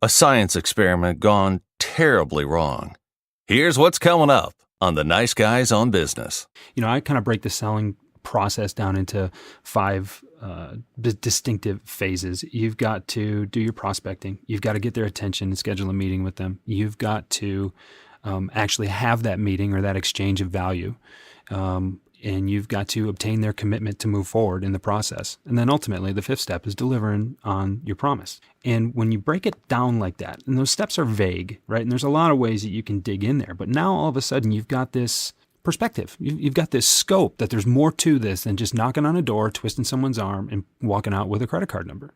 A science experiment gone terribly wrong. Here's what's coming up on the Nice Guys on Business. I kind of break the selling process down into 5 distinctive phases. You've got to do your prospecting. You've got to get their attention and schedule a meeting with them. You've got to actually have that meeting or that exchange of value. And you've got to obtain their commitment to move forward in the process. And then ultimately, the 5th step is delivering on your promise. And when you break it down like that, and those steps are vague, right? And there's a lot of ways that you can dig in there. But now all of a sudden, you've got this perspective. You've got this scope that there's more to this than just knocking on a door, twisting someone's arm, and walking out with a credit card number.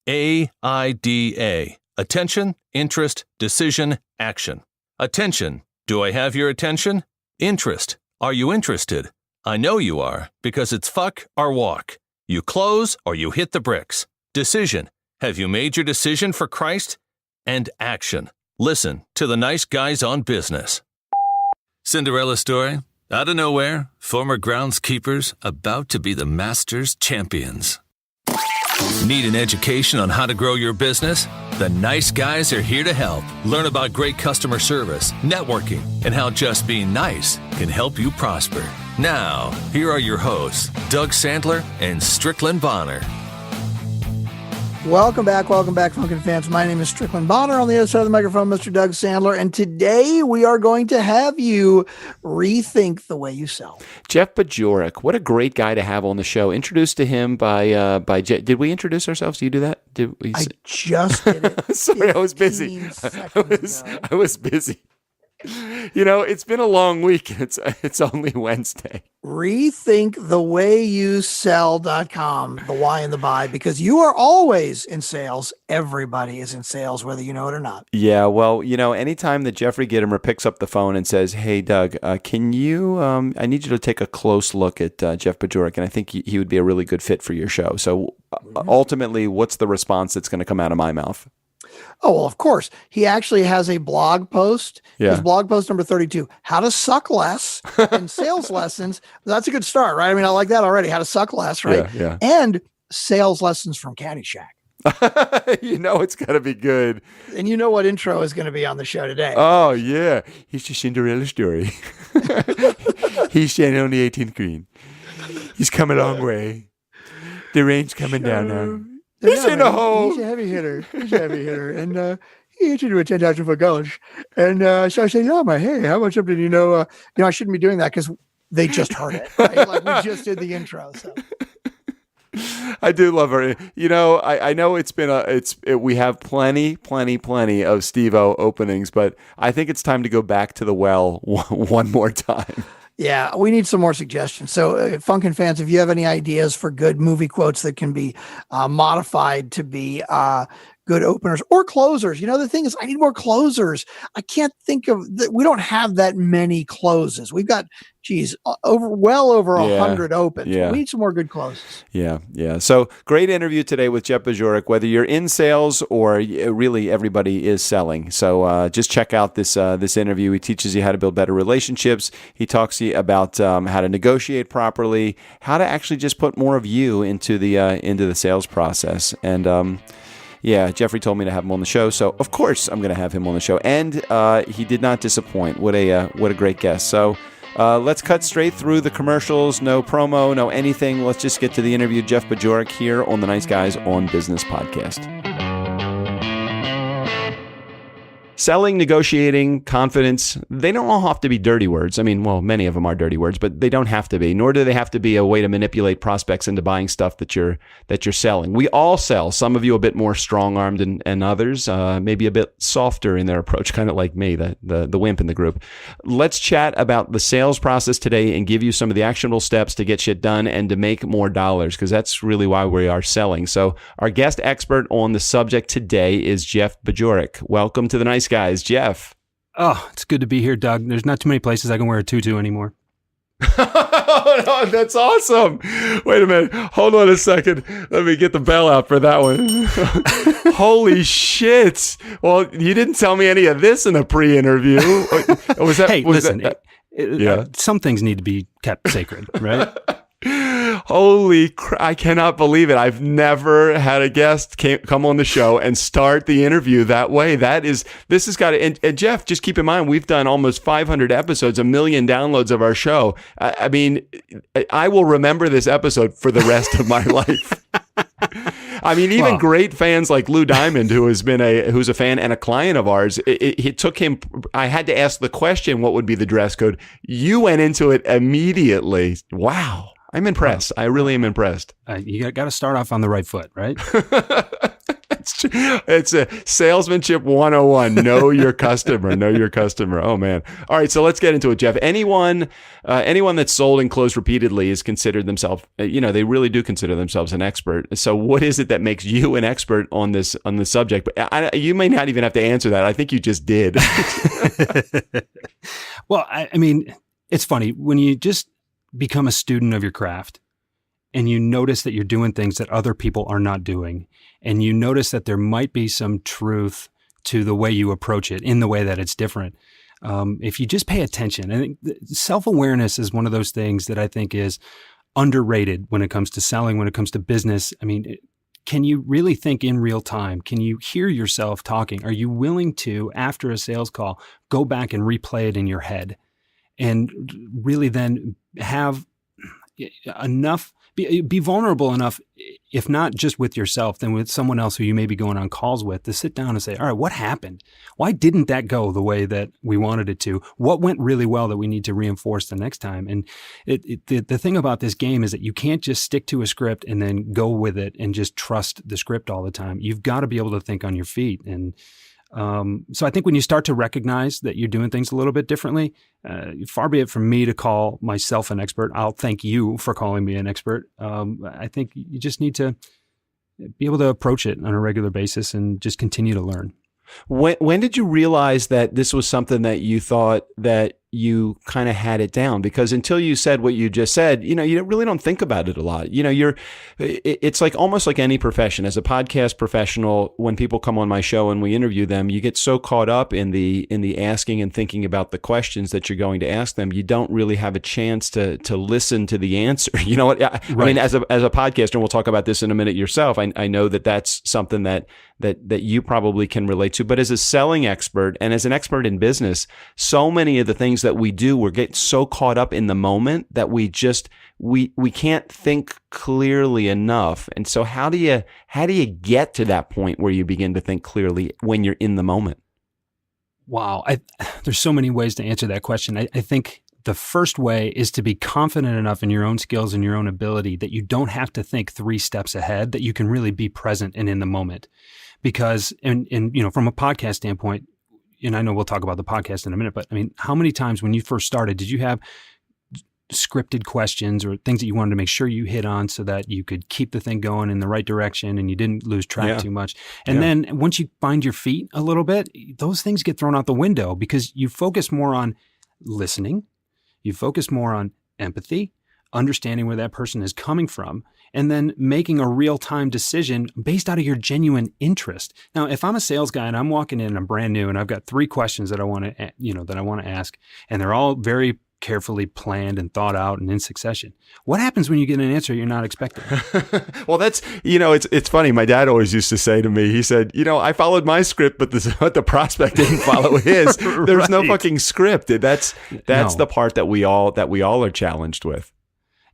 AIDA. Attention, interest, decision, action. Attention. Do I have your attention? Interest. Are you interested? I know you are, because it's fuck or walk. You close or you hit the bricks. Decision. Have you made your decision for Christ? And action. Listen to the Nice Guys on Business. Cinderella story. Out of nowhere, former groundskeepers about to be the Masters champions. Need an education on how to grow your business? The Nice Guys are here to help. Learn about great customer service, networking, and how just being nice can help you prosper. Now, here are your hosts, Doug Sandler and Strickland Bonner. Welcome back, Funkin' fans. My name is Strickland Bonner. On the other side of the microphone, Mr. Doug Sandler. And today we are going to have you rethink the way you sell. Jeff Bajorek, what a great guy to have on the show. Introduced to him by did we introduce ourselves? Do you do that? I just did it. Sorry, I was busy. I was busy. It's been a long week. It's only Wednesday. Rethinkthewayousell.com, the why and the buy, because you are always in sales. Everybody is in sales, whether you know it or not. Yeah, well, anytime that Jeffrey Gittimer picks up the phone and says, "Hey, Doug, can you, I need you to take a close look at Jeff Bajorek, and I think he would be a really good fit for your show." So ultimately, what's the response that's going to come out of my mouth? Oh, well, of course. He actually has a blog post. Yeah. His blog post number 32, how to suck less in sales lessons. That's a good start, right? I mean, I like that already. How to suck less, right? Yeah. And sales lessons from Caddyshack. It's got to be good. And you know what intro is going to be on the show today. Oh, yeah. It's the Cinderella story. He's standing on the 18th green. He's come a long way. The rain's coming down now. He's in the hole. He's a heavy hitter. And he entered into a 10,000 foot gulch. And so I said, hey, how much up did you know? I shouldn't be doing that because they just heard it. Right? Like we just did the intro. So. I do love her. I know we have plenty of Steve-O openings, but I think it's time to go back to the well one more time. Yeah, we need some more suggestions. So, Funkin' fans, if you have any ideas for good movie quotes that can be modified to be good openers or closers. The thing is, I need more closers. I can't think of that. We don't have that many closes. We've got, well over 100 opens. Yeah. We need some more good closes. Yeah. So great interview today with Jeff Bajorek, whether you're in sales or really everybody is selling. So just check out this interview. He teaches you how to build better relationships. He talks to you about how to negotiate properly, how to actually just put more of you into the sales process. And yeah, Jeffrey told me to have him on the show, so of course I'm going to have him on the show. And he did not disappoint. What a great guest. So let's cut straight through the commercials. No promo, no anything. Let's just get to the interview. Jeff Bajorek here on the Nice Guys on Business podcast. Selling, negotiating, confidence, they don't all have to be dirty words. I mean, well, many of them are dirty words, but they don't have to be, nor do they have to be a way to manipulate prospects into buying stuff that you're selling. We all sell. Some of you a bit more strong-armed and others maybe a bit softer in their approach, kind of like me, the wimp in the group. Let's chat about the sales process today and give you some of the actionable steps to get shit done and to make more dollars, because that's really why we are selling. So our guest expert on the subject today is Jeff Bajorek. Welcome to the Nice Guys, Jeff. Oh, it's good to be here, Doug. There's not too many places I can wear a tutu anymore. Oh, that's awesome. Wait a minute. Hold on a second. Let me get the bell out for that one. Holy shit. Well, you didn't tell me any of this in a pre-interview. Listen, some things need to be kept sacred, right? I cannot believe it. I've never had a guest come on the show and start the interview that way. This has got to, and Jeff, just keep in mind, we've done almost 500 episodes, 1 million downloads of our show. I mean, I will remember this episode for the rest of my life. I mean, even great fans like Lou Diamond, who's a fan and a client of ours, it took him, I had to ask the question, what would be the dress code? You went into it immediately. Wow. I'm impressed. I really am impressed. You got to start off on the right foot, right? It's a salesmanship 101. Know your customer. Know your customer. Oh, man. All right. So let's get into it, Jeff. Anyone that's sold and closed repeatedly is considered themselves, they really do consider themselves an expert. So what is it that makes you an expert on this subject? But you may not even have to answer that. I think you just did. Well, I mean, it's funny when you just become a student of your craft and you notice that you're doing things that other people are not doing, and you notice that there might be some truth to the way you approach it in the way that it's different. If you just pay attention, I think self-awareness is one of those things that I think is underrated when it comes to selling, when it comes to business. I mean, can you really think in real time? Can you hear yourself talking? Are you willing to, after a sales call, go back and replay it in your head and really then have enough, be vulnerable enough, if not just with yourself, then with someone else who you may be going on calls with, to sit down and say, all right, what happened? Why didn't that go the way that we wanted it to? What went really well that we need to reinforce the next time? And the thing about this game is that you can't just stick to a script and then go with it and just trust the script all the time. You've got to be able to think on your feet. And so I think when you start to recognize that you're doing things a little bit differently, far be it from me to call myself an expert. I'll thank you for calling me an expert. I think you just need to be able to approach it on a regular basis and just continue to learn. When did you realize that this was something that you thought that you kind of had it down? Because until you said what you just said, you really don't think about it a lot. It's like almost like any profession. As a podcast professional, when people come on my show and we interview them, you get so caught up in the asking and thinking about the questions that you're going to ask them, you don't really have a chance to listen to the answer. You know what? I mean, as a podcaster, and we'll talk about this in a minute yourself, I know that that's something that you probably can relate to. But as a selling expert and as an expert in business, so many of the things that we do, we're getting so caught up in the moment that we can't think clearly enough. And so how do you get to that point where you begin to think clearly when you're in the moment? Wow. There's so many ways to answer that question. I think the first way is to be confident enough in your own skills and your own ability that you don't have to think 3 steps ahead, that you can really be present and in the moment. Because, and from a podcast standpoint, and I know we'll talk about the podcast in a minute, but I mean, how many times when you first started, did you have scripted questions or things that you wanted to make sure you hit on so that you could keep the thing going in the right direction and you didn't lose track too much? And then once you find your feet a little bit, those things get thrown out the window because you focus more on listening, you focus more on empathy, understanding where that person is coming from, and then making a real-time decision based out of your genuine interest. Now, if I'm a sales guy and I'm walking in and I'm brand new and I've got 3 questions that I want to ask, and they're all very carefully planned and thought out and in succession, what happens when you get an answer you're not expecting? Well, that's, it's funny. My dad always used to say to me, he said, I followed my script, but the prospect didn't follow his. There's no fucking script. That's the part that we all are challenged with.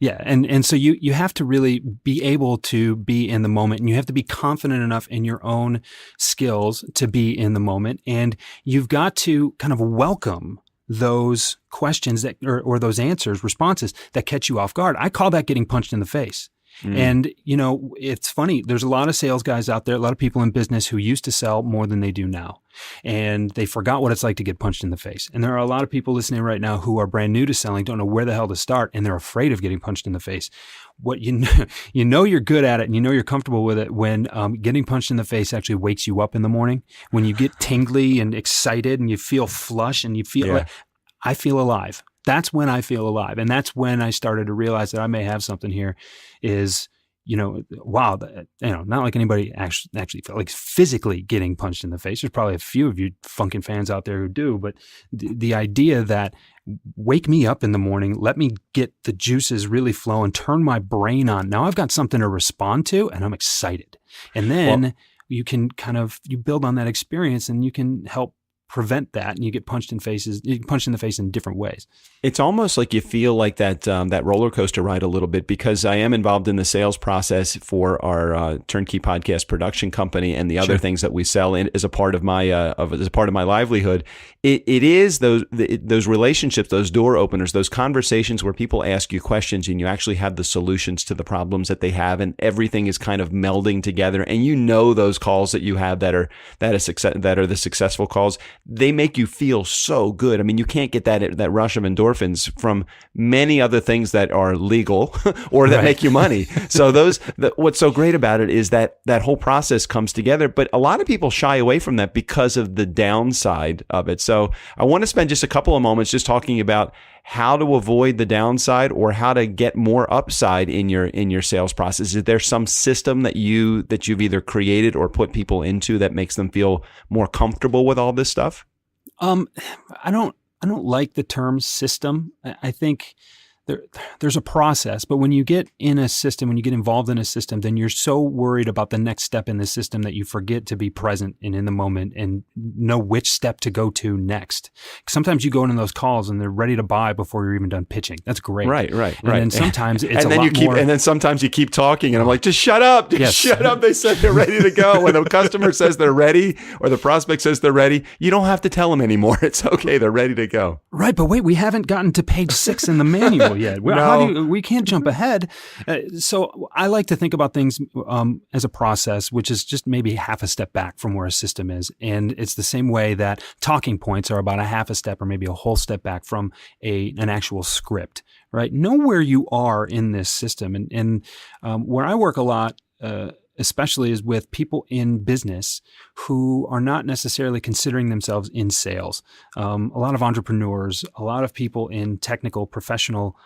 Yeah. And so you have to really be able to be in the moment, and you have to be confident enough in your own skills to be in the moment. And you've got to kind of welcome those questions or those responses that catch you off guard. I call that getting punched in the face. And, it's funny. There's a lot of sales guys out there, a lot of people in business who used to sell more than they do now. And they forgot what it's like to get punched in the face. And there are a lot of people listening right now who are brand new to selling, don't know where the hell to start, and they're afraid of getting punched in the face. What you're good at it and you're comfortable with it when getting punched in the face actually wakes you up in the morning, when you get tingly and excited and you feel flush and you feel like, I feel alive. That's when I feel alive. And that's when I started to realize that I may have something here, is wow, not like anybody actually felt like physically getting punched in the face. There's probably a few of you Funkin' fans out there who do, but the idea that wake me up in the morning, let me get the juices really flowing, turn my brain on. Now I've got something to respond to and I'm excited. And then you can you build on that experience and you can help prevent that, and you get punched in the face in different ways. It's almost like you feel like that roller coaster ride a little bit, because I am involved in the sales process for our turnkey podcast production company and the other things that we sell as a part of my livelihood. It is those relationships, those door openers, those conversations where people ask you questions and you actually have the solutions to the problems that they have, and everything is kind of melding together. And those calls that you have that are the successful calls, they make you feel so good. I mean, you can't get that rush of endorphins from many other things that are legal or that make you money. So what's so great about it is that whole process comes together, but a lot of people shy away from that because of the downside of it. So I want to spend just a couple of moments just talking about how to avoid the downside or how to get more upside in your sales process. Is there some system that you've either created or put people into that makes them feel more comfortable with all this stuff? I don't like the term system. I think there's a process, but when you get in a system, when you get involved in a system, then you're so worried about the next step in the system that you forget to be present and in the moment and know which step to go to next. Sometimes you go into those calls and they're ready to buy before you're even done pitching. That's great. Right. And then sometimes it's and then sometimes you keep talking and I'm like, just shut up. Shut up. They said they're ready to go. When the customer says they're ready or the prospect says they're ready, you don't have to tell them anymore. It's okay. They're ready to go. Right. But wait, we haven't gotten to page 6 in the manual yet. We can't jump ahead. So I like to think about things as a process, which is just maybe half a step back from where a system is. And it's the same way that talking points are about a half a step or maybe a whole step back from an actual script, right? Know where you are in this system. And where I work a lot, especially is with people in business who are not necessarily considering themselves in sales. A lot of entrepreneurs, a lot of people in technical, professional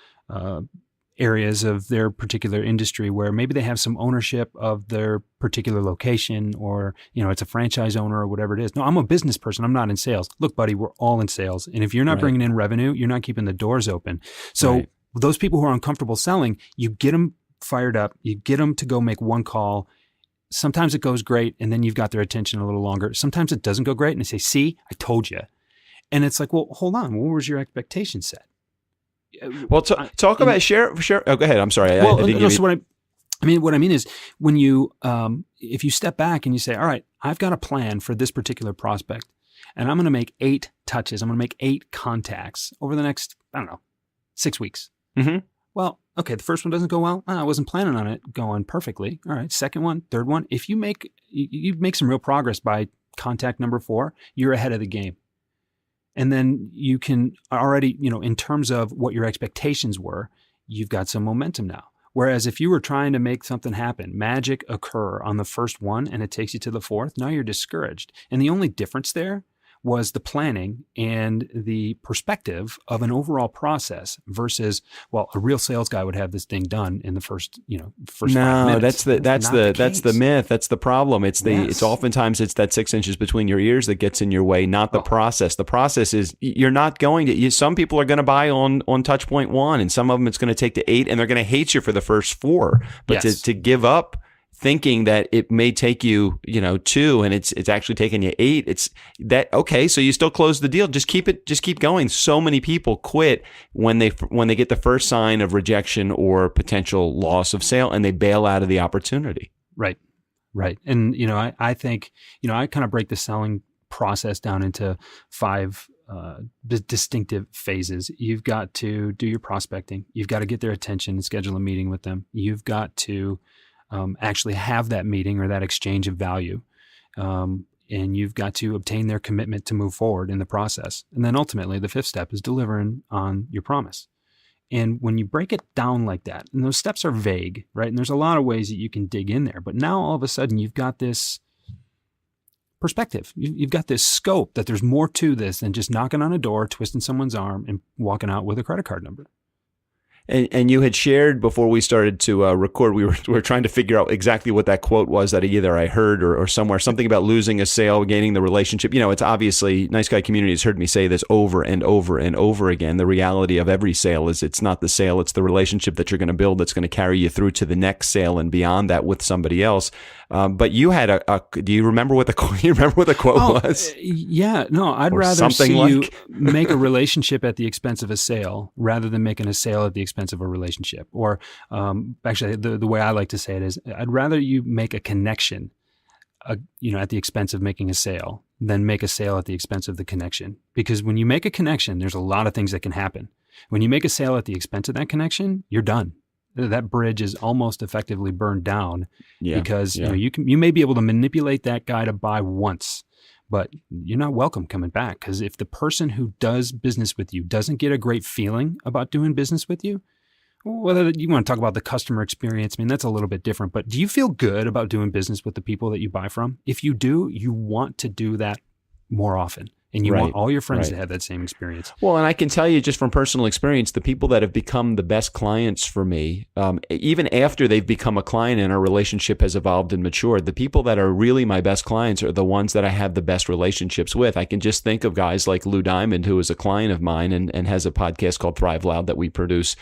areas of their particular industry where maybe they have some ownership of their particular location, or, it's a franchise owner or whatever it is. No, I'm a business person. I'm not in sales. Look, buddy, we're all in sales. And if you're not bringing in revenue, you're not keeping the doors open. So those people who are uncomfortable selling, you get them fired up, you get them to go make one call. Sometimes it goes great and then you've got their attention a little longer. Sometimes it doesn't go great and they say, see, I told you. And it's like, well, hold on. What was your expectation set? Well, talk about share. Oh, go ahead. I'm sorry. What I mean is when you, if you step back and you say, all right, I've got a plan for this particular prospect and I'm going to make 8 touches. I'm going to make 8 contacts over the next, 6 weeks. Mm-hmm. Well, okay, the first one doesn't go well. I wasn't planning on it going perfectly. All right, second one, third one. If you make some real progress by contact number 4, you're ahead of the game. And then you can already, in terms of what your expectations were, you've got some momentum now. Whereas if you were trying to make something happen, magic occur on the first one and it takes you to the 4th, now you're discouraged. And the only difference there was the planning and the perspective of an overall process versus, well, a real sales guy would have this thing done in the first 5 minutes. That's the myth. That's the problem. It's oftentimes it's that 6 inches between your ears that gets in your way, not the process. The process is you're not going to, some people are going to buy on touch point 1 and some of them it's going to take to 8 and they're going to hate you for the first 4, but to give up thinking that it may take you, 2 and it's actually taking you 8. It's that, okay, so you still close the deal. Just keep going. So many people quit when they get the first sign of rejection or potential loss of sale and they bail out of the opportunity. Right. And, I think, I kind of break the selling process down into 5 distinctive phases. You've got to do your prospecting. You've got to get their attention and schedule a meeting with them. You've got to actually have that meeting or that exchange of value. And you've got to obtain their commitment to move forward in the process. And then ultimately, the 5th step is delivering on your promise. And when you break it down like that, and those steps are vague, right? And there's a lot of ways that you can dig in there. But now all of a sudden, you've got this perspective. You've got this scope that there's more to this than just knocking on a door, twisting someone's arm, and walking out with a credit card number. And you had shared before we started to record, we were trying to figure out exactly what that quote was that either I heard or somewhere, something about losing a sale, gaining the relationship. It's obviously, Nice Guy Community has heard me say this over and over and over again. The reality of every sale is it's not the sale, it's the relationship that you're going to build that's going to carry you through to the next sale and beyond that with somebody else. But you had do you remember what the quote was? Yeah, no, I'd rather see you make a relationship at the expense of a sale rather than making a sale at the expense of a relationship. Or actually, the way I like to say it is, I'd rather you make a connection, at the expense of making a sale than make a sale at the expense of the connection. Because when you make a connection, there's a lot of things that can happen. When you make a sale at the expense of that connection, you're done. That bridge is almost effectively burned down because you may be able to manipulate that guy to buy once, but you're not welcome coming back. Because if the person who does business with you doesn't get a great feeling about doing business with you, whether you want to talk about the customer experience, that's a little bit different. But do you feel good about doing business with the people that you buy from? If you do, you want to do that more often. And you want all your friends to have that same experience. Well, and I can tell you just from personal experience, the people that have become the best clients for me, even after they've become a client and our relationship has evolved and matured, the people that are really my best clients are the ones that I have the best relationships with. I can just think of guys like Lou Diamond, who is a client of mine and has a podcast called Thrive Loud that we produce.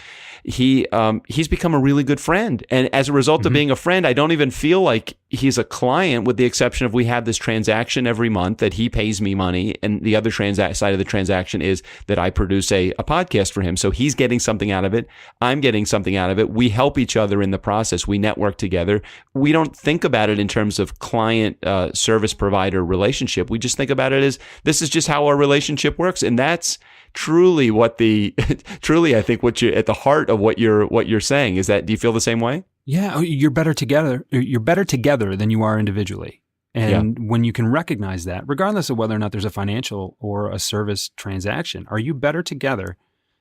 He's become a really good friend. And as a result of being a friend, I don't even feel like he's a client, with the exception of we have this transaction every month that he pays me money, and the other side of the transaction is that I produce a podcast for him. So he's getting something out of it. I'm getting something out of it. We help each other in the process. We network together. We don't think about it in terms of client service provider relationship. We just think about it as this is just how our relationship works. And that's truly I think what you're at the heart of what you're saying is that. Do you feel the same way? Yeah, you're better together. You're better together than you are individually. And when you can recognize that, regardless of whether or not there's a financial or a service transaction, are you better together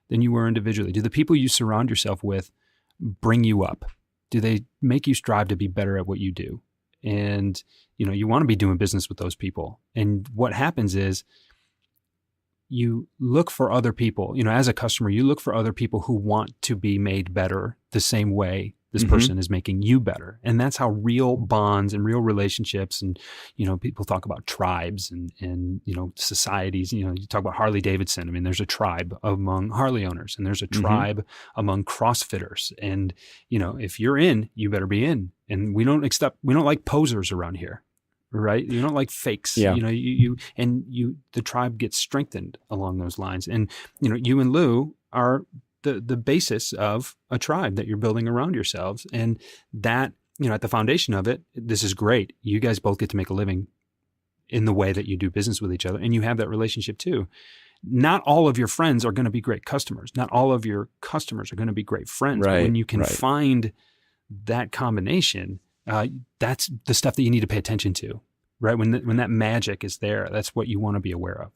than you were individually? Do the people you surround yourself with bring you up? Do they make you strive to be better at what you do? And, you want to be doing business with those people. And what happens is you look for other people, as a customer, you look for other people who want to be made better the same way this person is making you better. And that's how real bonds and real relationships and, people talk about tribes and societies, you talk about Harley Davidson. There's a tribe among Harley owners and there's a tribe among CrossFitters. And, if you're in, you better be in. And we don't like posers around here, right? You don't like fakes, the tribe gets strengthened along those lines. And, you and Lou are the basis of a tribe that you're building around yourselves. And that, at the foundation of it, this is great. You guys both get to make a living in the way that you do business with each other. And you have that relationship too. Not all of your friends are going to be great customers. Not all of your customers are going to be great friends. But when you can find that combination, that's the stuff that you need to pay attention to, right? When that magic is there, that's what you want to be aware of.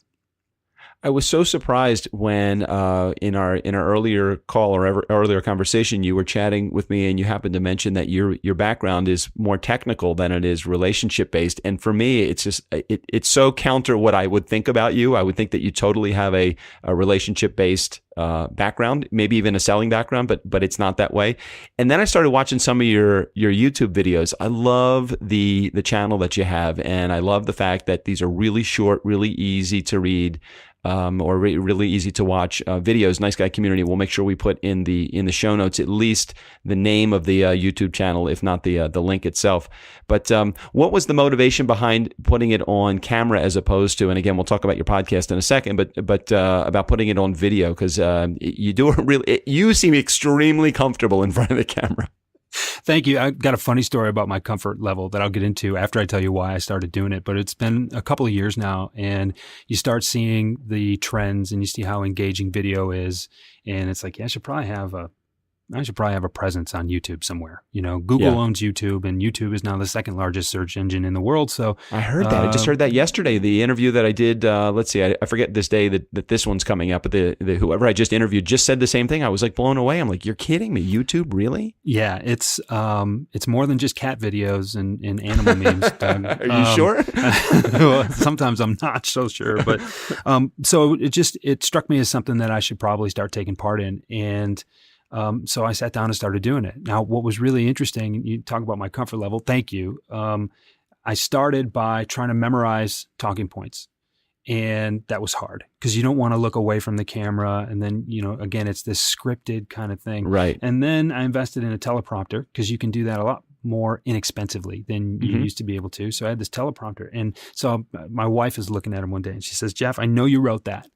I was so surprised when in our earlier call or earlier conversation, you were chatting with me and you happened to mention that your background is more technical than it is relationship based. And for me, it's just it's so counter what I would think about you. I would think that you totally have a relationship based background, maybe even a selling background, but it's not that way. And then I started watching some of your YouTube videos. I love the channel that you have, and I love the fact that these are really short, really easy to read. Or really easy to watch videos. Nice Guy Community. We'll make sure we put in the show notes at least the name of the YouTube channel, if not the link itself. But what was the motivation behind putting it on camera as opposed to? And again, we'll talk about your podcast in a second. But about putting it on video, because you seem extremely comfortable in front of the camera. Thank you. I got a funny story about my comfort level that I'll get into after I tell you why I started doing it. But it's been a couple of years now, and you start seeing the trends and you see how engaging video is. And it's like, I should probably have a presence on YouTube somewhere. Google owns YouTube, and YouTube is now the second largest search engine in the world. So I heard that. I just heard that yesterday. The interview that I did, let's see, I forget this day that this one's coming up, but the whoever I just interviewed just said the same thing. I was like blown away. I'm like, you're kidding me? YouTube, really? Yeah, it's more than just cat videos and animal memes, Doug. Are you sure? Well, sometimes I'm not so sure, but so it struck me as something that I should probably start taking part in. And So I sat down and started doing it. Now, what was really interesting, you talk about my comfort level. Thank you. I started by trying to memorize talking points. And that was hard because you don't want to look away from the camera. And then, again, it's this scripted kind of thing. Right. And then I invested in a teleprompter because you can do that a lot more inexpensively than you used to be able to. So I had this teleprompter. And so my wife is looking at him one day and she says, Jeff, I know you wrote that.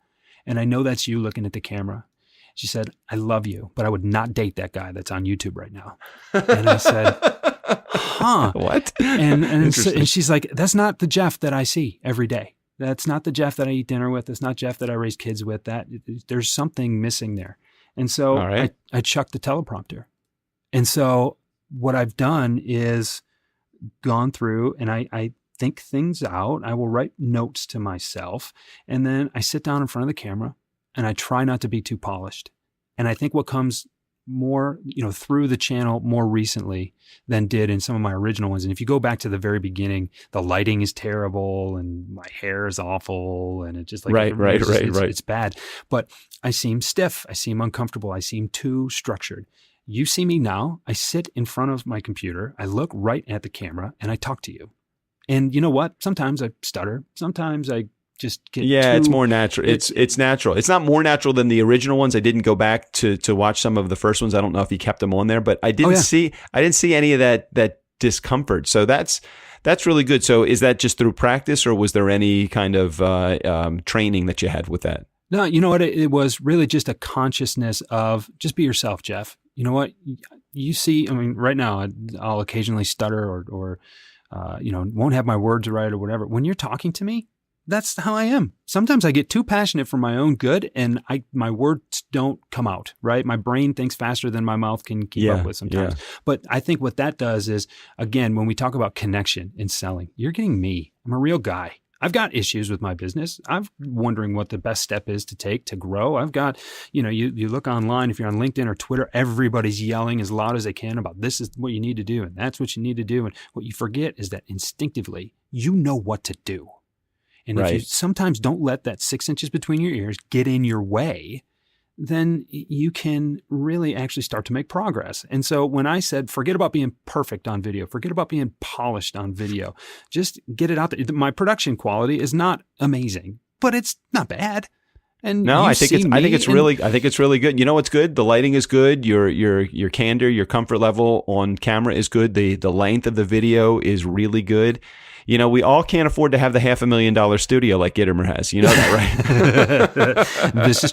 And I know that's you looking at the camera. She said, I love you, but I would not date that guy that's on YouTube right now. And I said, huh? What? And she's like, that's not the Jeff that I see every day. That's not the Jeff that I eat dinner with. That's not Jeff that I raise kids with. There's something missing there. And so I chucked the teleprompter. And so what I've done is gone through and I think things out. I will write notes to myself. And then I sit down in front of the camera and I try not to be too polished. And I think what comes more, through the channel more recently than did in some of my original ones. And if you go back to the very beginning, the lighting is terrible and my hair is awful. And it just like, it's bad, but I seem stiff. I seem uncomfortable. I seem too structured. You see me now, I sit in front of my computer. I look right at the camera and I talk to you. And you know what? Sometimes I stutter. Sometimes I just get it's more natural. It's natural. It's not more natural than the original ones. I didn't go back to watch some of the first ones. I don't know if he kept them on there, but I didn't see any of that discomfort. So that's really good. So is that just through practice or was there any kind of training that you had with that? No, you know what? It was really just a consciousness of just be yourself, Jeff. You know what? You see, right now I'll occasionally stutter or won't have my words right or whatever. When you're talking to me, that's how I am. Sometimes I get too passionate for my own good and my words don't come out, right? My brain thinks faster than my mouth can keep up with sometimes. Yeah. But I think what that does is, again, when we talk about connection in selling, you're getting me. I'm a real guy. I've got issues with my business. I'm wondering what the best step is to take to grow. I've got, you look online, if you're on LinkedIn or Twitter, everybody's yelling as loud as they can about this is what you need to do and that's what you need to do. And what you forget is that instinctively, you know what to do. And if you sometimes don't let that 6 inches between your ears get in your way, then you can really actually start to make progress. And so when I said, forget about being perfect on video, forget about being polished on video, just get it out there. My production quality is not amazing, but it's not bad. And no, I think it's really good. You know what's good? The lighting is good. Your candor, your comfort level on camera is good. The length of the video is really good. We all can't afford to have the $500,000 studio like Gittimer has. You know that, right? This is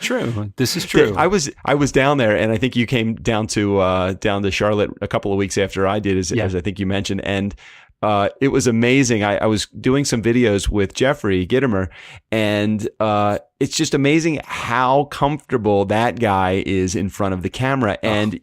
true. I was down there, and I think you came down to Charlotte a couple of weeks after I did, as I think you mentioned, and it was amazing. I was doing some videos with Jeffrey Gittimer, and it's just amazing how comfortable that guy is in front of the camera. And,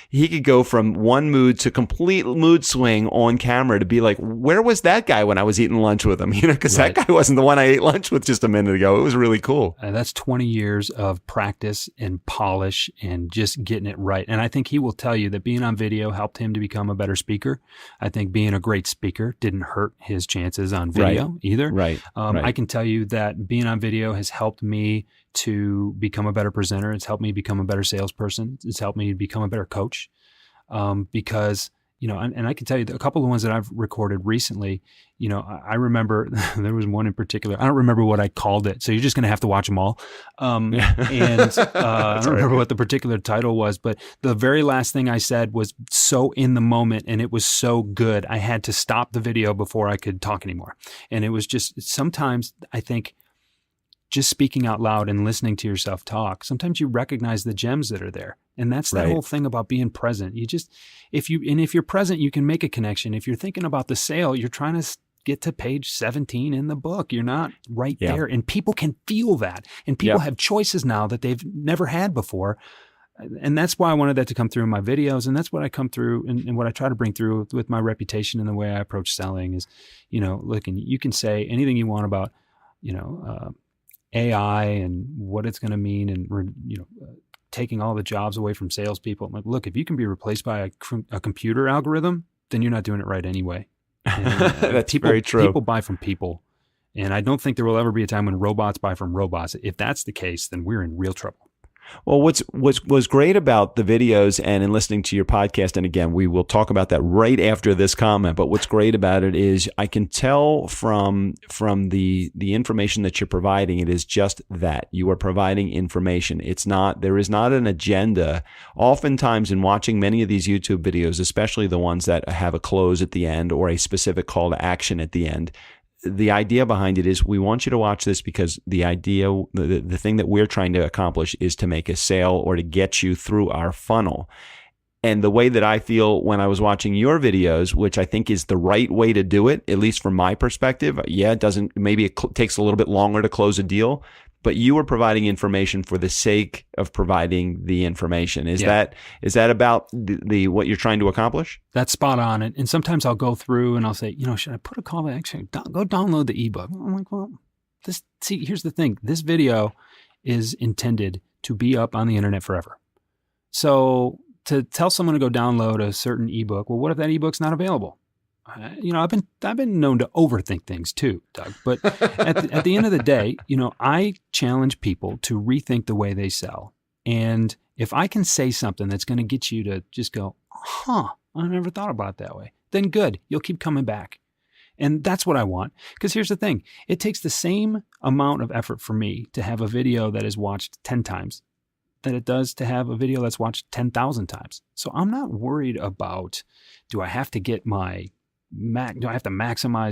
he could go from one mood to complete mood swing on camera to be like, where was that guy when I was eating lunch with him? Because that guy wasn't the one I ate lunch with just a minute ago. It was really cool. That's 20 years of practice and polish and just getting it right. And I think he will tell you that being on video helped him to become a better speaker. I think being a great speaker didn't hurt his chances on video either. Right. I can tell you that being on video has helped me to become a better presenter. It's helped me become a better salesperson. It's helped me become a better coach. Because, and I can tell you a couple of the ones that I've recorded recently, I remember there was one in particular. I don't remember what I called it. So you're just going to have to watch them all. I don't remember what the particular title was, but the very last thing I said was so in the moment and it was so good. I had to stop the video before I could talk anymore. And it was just, sometimes I think just speaking out loud and listening to yourself talk, sometimes you recognize the gems that are there. And that's the whole thing about being present. If you're present, you can make a connection. If you're thinking about the sale, you're trying to get to page 17 in the book. You're not right there. And people can feel that. And people have choices now that they've never had before. And that's why I wanted that to come through in my videos. And that's what I come through and what I try to bring through with my reputation and the way I approach selling is, look, and you can say anything you want about, AI and what it's going to mean and, taking all the jobs away from salespeople. I'm like, look, if you can be replaced by a computer algorithm, then you're not doing it right anyway. And, that's very true. People buy from people. And I don't think there will ever be a time when robots buy from robots. If that's the case, then we're in real trouble. Well, what's great about the videos and in listening to your podcast, and again, we will talk about that right after this comment, but what's great about it is I can tell from the information that you're providing, it is just that. You are providing information. There is not an agenda. Oftentimes in watching many of these YouTube videos, especially the ones that have a close at the end or a specific call to action at the end, the idea behind it is we want you to watch this because the idea, the thing that we're trying to accomplish is to make a sale or to get you through our funnel. And the way that I feel when I was watching your videos, which I think is the right way to do it, at least from my perspective, maybe it takes a little bit longer to close a deal, but you are providing information for the sake of providing the information. Is that about the what you're trying to accomplish? That's spot on. And sometimes I'll go through and I'll say, should I put a call to action? Go download the ebook. I'm like, well, here's the thing. This video is intended to be up on the internet forever. So to tell someone to go download a certain ebook, well, what if that ebook's not available? I've been known to overthink things too, Doug. But at the end of the day, I challenge people to rethink the way they sell. And if I can say something that's going to get you to just go, I never thought about it that way, then good, you'll keep coming back. And that's what I want. Because here's the thing, it takes the same amount of effort for me to have a video that is watched 10 times than it does to have a video that's watched 10,000 times. So I'm not worried about, do I have to maximize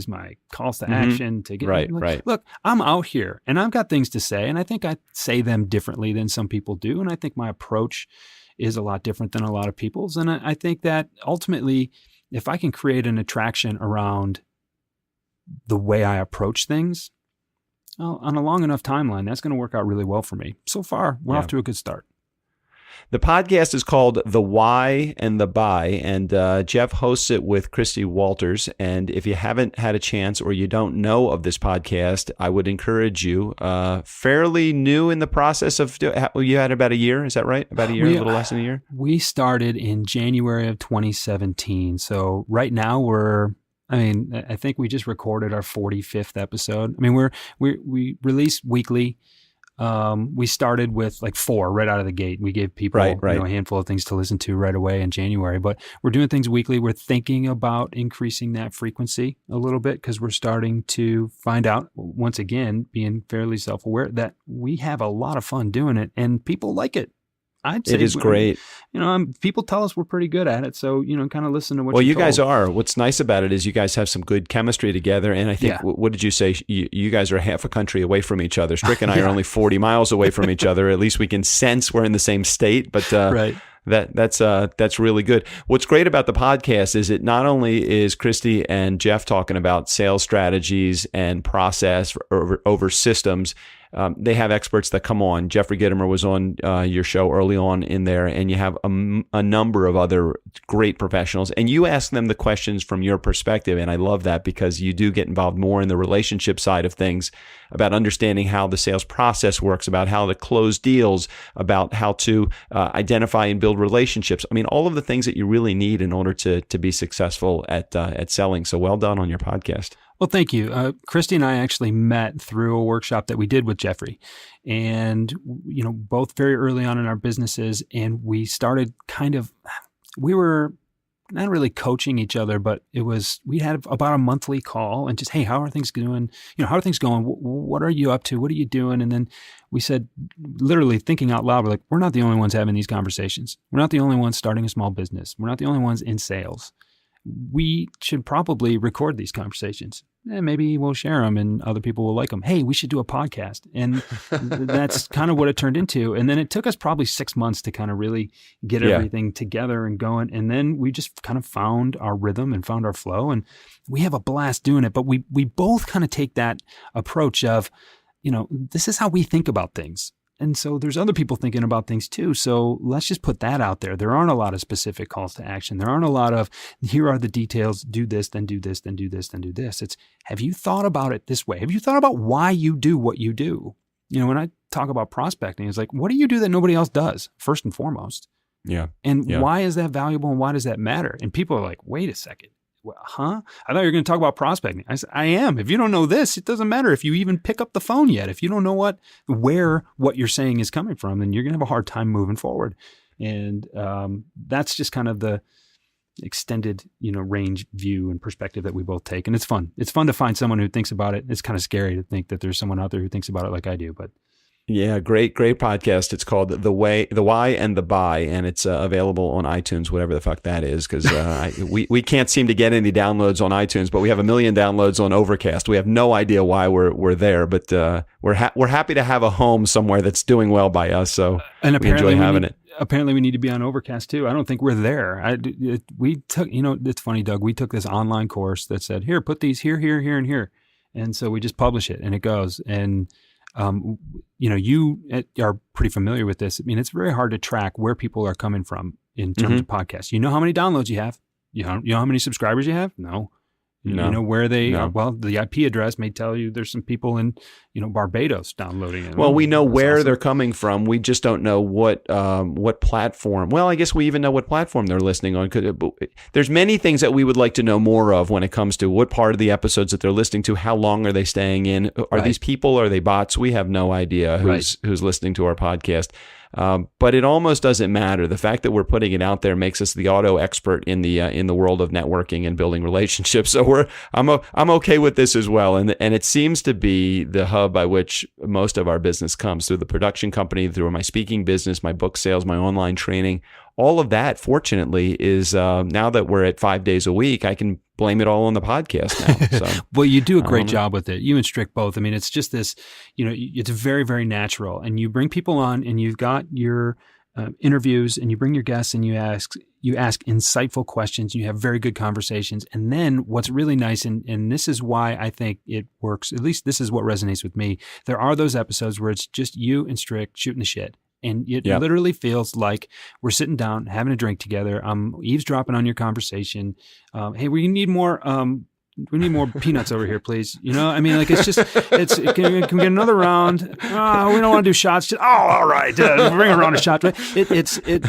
my calls to action to get right. Look, I'm out here and I've got things to say, and I think I say them differently than some people do, and I think my approach is a lot different than a lot of people's. And I think that ultimately, if I can create an attraction around the way I approach things, well, on a long enough timeline, that's going to work out really well for me. So far, we're off to a good start. The podcast is called The Why and the Buy, and Jeff hosts it with Christy Walters. And if you haven't had a chance or you don't know of this podcast, I would encourage you. Fairly new in the process of, you had about a year, is that right? About a year, a little less than a year? We started in January of 2017. So right now I think we just recorded our 45th episode. We release weekly. We started with like 4 right out of the gate. We gave people a handful of things to listen to right away in January, but we're doing things weekly. We're thinking about increasing that frequency a little bit because we're starting to find out, once again, being fairly self-aware, that we have a lot of fun doing it and people like it. I'd say it is great. People tell us we're pretty good at it. So, kind of listen to what you guys are. What's nice about it is you guys have some good chemistry together. And I think, what did you say? You guys are half a country away from each other. Strick and I are only 40 miles away from each other. At least we can sense we're in the same state. But right. That's really good. What's great about the podcast is it not only is Christy and Jeff talking about sales strategies and process over systems. They have experts that come on. Jeffrey Gittimer was on your show early on in there, and you have a number of other great professionals. And you ask them the questions from your perspective, and I love that because you do get involved more in the relationship side of things, about understanding how the sales process works, about how to close deals, about how to identify and build relationships. All of the things that you really need in order to be successful at selling. So well done on your podcast. Well, thank you. Christy and I actually met through a workshop that we did with Jeffrey, and, both very early on in our businesses. And we started we were not really coaching each other, but we had about a monthly call and just, hey, how are things doing? How are things going? What are you up to? What are you doing? And then we said, literally thinking out loud, we're like, we're not the only ones having these conversations. We're not the only ones starting a small business. We're not the only ones in sales. We should probably record these conversations. Maybe we'll share them and other people will like them. Hey, we should do a podcast. And that's kind of what it turned into. And then it took us probably 6 months to kind of really get everything together and going. And then we just kind of found our rhythm and found our flow. And we have a blast doing it. But we both kind of take that approach of, this is how we think about things. And so there's other people thinking about things too. So let's just put that out there. There aren't a lot of specific calls to action. There aren't a lot of, here are the details, do this, then do this, then do this, then do this. It's, have you thought about it this way? Have you thought about why you do what you do? When I talk about prospecting, it's like, what do you do that nobody else does, first and foremost? Yeah. And why is that valuable and why does that matter? And people are like, wait a second. well, huh? I thought you were going to talk about prospecting. I said, I am. If you don't know this, it doesn't matter if you even pick up the phone yet. If you don't know where what you're saying is coming from, then you're going to have a hard time moving forward. And that's just kind of the extended, range view and perspective that we both take. And it's fun. It's fun to find someone who thinks about it. It's kind of scary to think that there's someone out there who thinks about it like I do, but yeah, great podcast. It's called The Why and the Buy, and it's available on iTunes, whatever the fuck that is, because we can't seem to get any downloads on iTunes, but we have 1 million downloads on Overcast. We have no idea why we're there, but we're happy to have a home somewhere that's doing well by us. So and we enjoy having it. Apparently, we need to be on Overcast too. I don't think we're there. We took, it's funny, Doug. We took this online course that said, here, put these here, and here, and so we just publish it, and it goes and. You are pretty familiar with this. I mean, it's very hard to track where people are coming from in terms of podcasts. You know how many downloads you have. You know how many subscribers you have? No. You know where they are. Well, the IP address may tell you there's some people in, Barbados downloading it. Well, we know where they're coming from. We just don't know what platform. Well, I guess we even know what platform they're listening on. There's many things that we would like to know more of when it comes to what part of the episodes that they're listening to. How long are they staying in? Are these people? Are they bots? We have no idea who's listening to our podcast. But it almost doesn't matter. The fact that we're putting it out there makes us the auto expert in the world of networking and building relationships. So I'm okay with this as well. And it seems to be the hub by which most of our business comes, through the production company, through my speaking business, my book sales, my online training. All of that, fortunately, is now that we're at 5 days a week, I can blame it all on the podcast now. So, well, you do a great job with it. You and Strick both. I mean, it's just this, it's very, very natural. And you bring people on and you've got your interviews and you bring your guests and you ask insightful questions. You have very good conversations. And then what's really nice, and this is why I think it works, at least this is what resonates with me. There are those episodes where it's just you and Strick shooting the shit. And it literally feels like we're sitting down, having a drink together. I'm eavesdropping on your conversation. Hey, we need more peanuts over here, please. I mean, like can we get another round? We don't want to do shots. All right, bring a round of shots.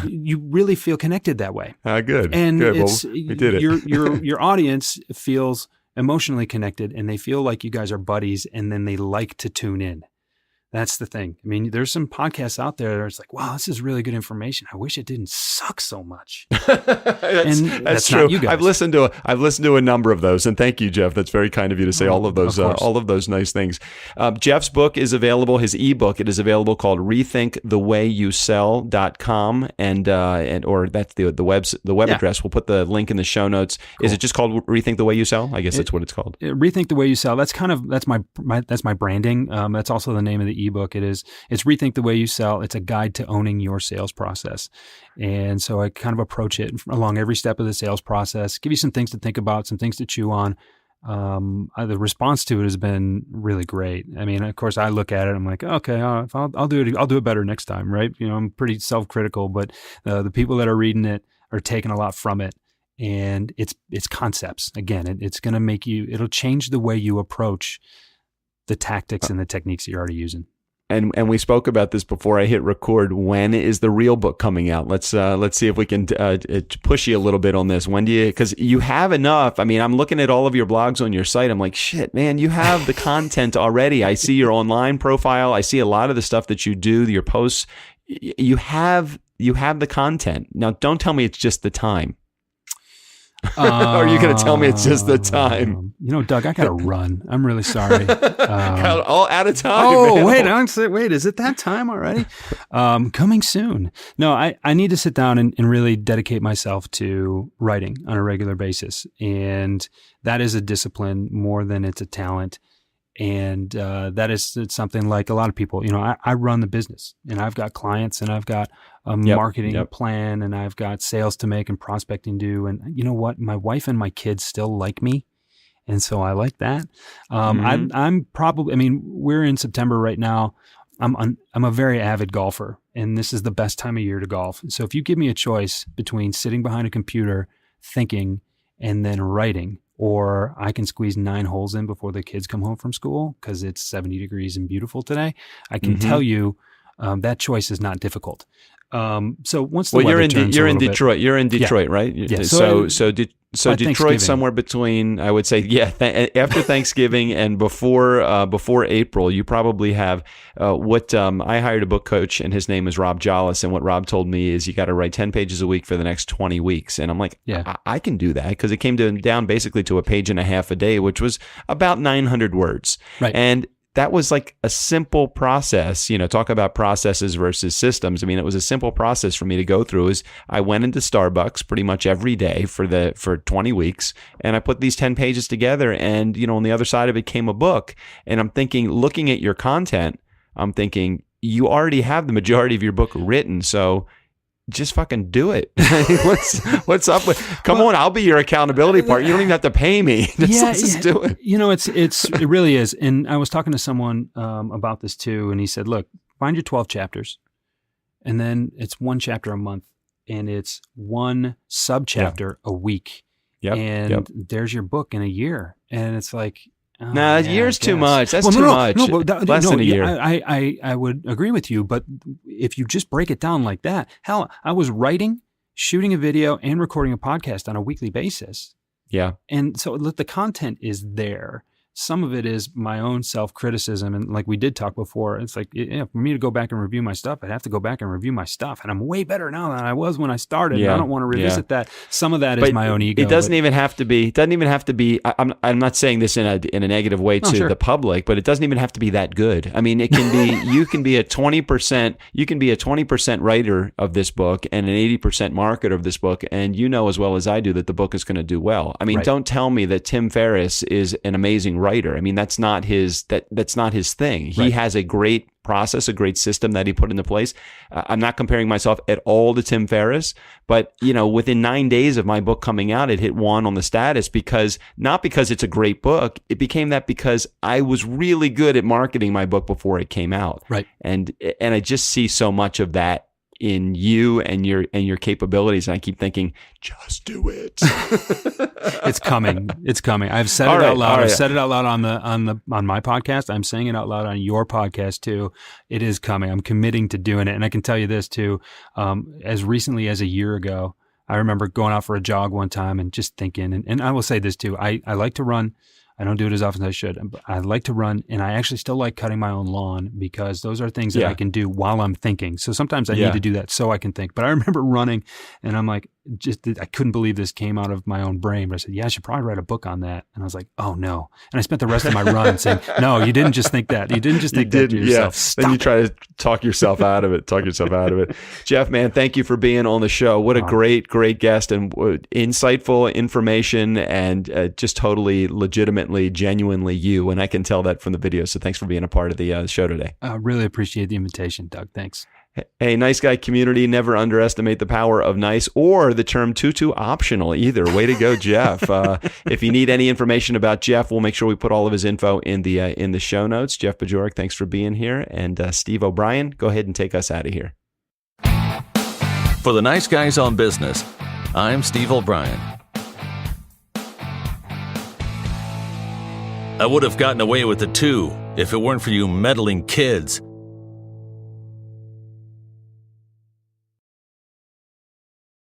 You really feel connected that way. Good. And good. Well, we did it. Your audience feels emotionally connected, and they feel like you guys are buddies, and then they like to tune in. That's the thing. I mean, there's some podcasts out there where it's like, wow, this is really good information. I wish it didn't suck so much. that's true. Not you guys. I've listened to a number of those, and thank you, Jeff. That's very kind of you to say all of those nice things. Jeff's book is available. His ebook, it is available, called rethinkthewayyouSell.com, or that's the web address. We'll put the link in the show notes. Cool. Is it just called Rethink the Way You Sell? I guess that's what it's called. Rethink the Way You Sell. That's my branding. That's also the name of the ebook. It's Rethink the Way You Sell. It's a guide to owning your sales process. And so I kind of approach it along every step of the sales process, give you some things to think about, some things to chew on. The response to it has been really great. I mean, of course I look at it, I'm like, okay, I'll do it better next time. Right. I'm pretty self-critical, but the people that are reading it are taking a lot from it. And it's concepts. Again, it's going to it'll change the way you approach the tactics and the techniques that you're already using. And we spoke about this before I hit record. When is the real book coming out? Let's see if we can push you a little bit on this. When do you? Because you have enough. I mean, I'm looking at all of your blogs on your site. I'm like, shit, man, you have the content already. I see your online profile. I see a lot of the stuff that you do, your posts. You have the content. Now, don't tell me it's just the time. Are you going to tell me it's just the time? Doug, I got to run. I'm really sorry. All out of time. Oh, man. wait, is it that time already? Coming soon. No, I need to sit down and really dedicate myself to writing on a regular basis. And that is a discipline more than it's a talent. And that is something like a lot of people, I run the business and I've got clients and I've got a marketing plan and I've got sales to make and prospecting to do. And you know what? My wife and my kids still like me. And so I like that. I'm probably, we're in September right now. I'm a very avid golfer, and this is the best time of year to golf. So if you give me a choice between sitting behind a computer, thinking, and then writing, or I can squeeze 9 holes in before the kids come home from school because it's 70 degrees and beautiful today, I can tell you that choice is not difficult. So once the well, weather you're in turns you're a in little bit- Detroit. You're in Detroit, right? Yeah. So by Detroit Thanksgiving. somewhere between, I would say, after Thanksgiving and before April, you probably have I hired a book coach, and his name is Rob Jollis, and what Rob told me is you got to write 10 pages a week for the next 20 weeks, and I'm like, Yeah. I can do that, because it came down basically to a page and a half a day, which was about 900 words, Right. and that was like a simple process, talk about processes versus systems. I mean, it was a simple process for me to go through. Is I went into Starbucks pretty much every day for 20 weeks, and I put these 10 pages together, and, on the other side of it came a book. And I'm thinking, looking at your content, I'm thinking, you already have the majority of your book written. So just fucking do it. What's up with? Come on, I'll be your accountability partner. You don't even have to pay me. Just do it. It really is. And I was talking to someone about this too, and he said, "Look, find your 12 chapters, and then it's one chapter a month, and it's one subchapter a week, and there's your book in a year." And it's like, a year's too much. That's too much. Less than a year. I would agree with you, but if you just break it down like that, hell, I was writing, shooting a video, and recording a podcast on a weekly basis. Yeah. And so the content is there. Some of it is my own self-criticism. And like we did talk before, it's like, for me to go back and review my stuff, I'd have to go back and review my stuff. And I'm way better now than I was when I started. Yeah. And I don't want to revisit that. Some of that is my own ego. It doesn't even have to be, I'm not saying this in a negative way to the public, but it doesn't even have to be that good. I mean, it can be, you can be a 20% writer of this book and an 80% marketer of this book. And as well as I do that the book is going to do well. I mean, Don't tell me that Tim Ferriss is an amazing writer. I mean, that's not his thing. He has a great process, a great system that he put into place. I'm not comparing myself at all to Tim Ferriss, but within 9 days of my book coming out, it hit 1 on the status, not because it's a great book. It became that because I was really good at marketing my book before it came out. Right. And I just see so much of that in you and your capabilities, and I keep thinking, just do it. It's coming. I've said it out loud. I've said it out loud on my podcast. I'm saying it out loud on your podcast too. It is coming. I'm committing to doing it, and I can tell you this too. As recently as a year ago, I remember going out for a jog one time and just thinking. And I will say this too. I like to run. I don't do it as often as I should. I like to run, and I actually still like cutting my own lawn, because those are things that I can do while I'm thinking. So sometimes I need to do that so I can think. But I remember running, and I'm like, I couldn't believe this came out of my own brain. But I said, I should probably write a book on that. And I was like, oh no. And I spent the rest of my run saying, no, you didn't just think that. You didn't just think that to yourself. Stop. Then you try to talk yourself out of it. Jeff, man, thank you for being on the show. What a great guest, and insightful information, and just totally legitimately, genuinely you. And I can tell that from the video. So thanks for being a part of the show today. I really appreciate the invitation, Doug. Thanks. Hey, nice guy community, never underestimate the power of nice, or the term tutu optional either. Way to go, Jeff. If you need any information about Jeff, we'll make sure we put all of his info in the show notes. Jeff Bajorek, thanks for being here. And Steve O'Brien, go ahead and take us out of here. For the Nice Guys on Business, I'm Steve O'Brien. I would have gotten away with it too if it weren't for you meddling kids.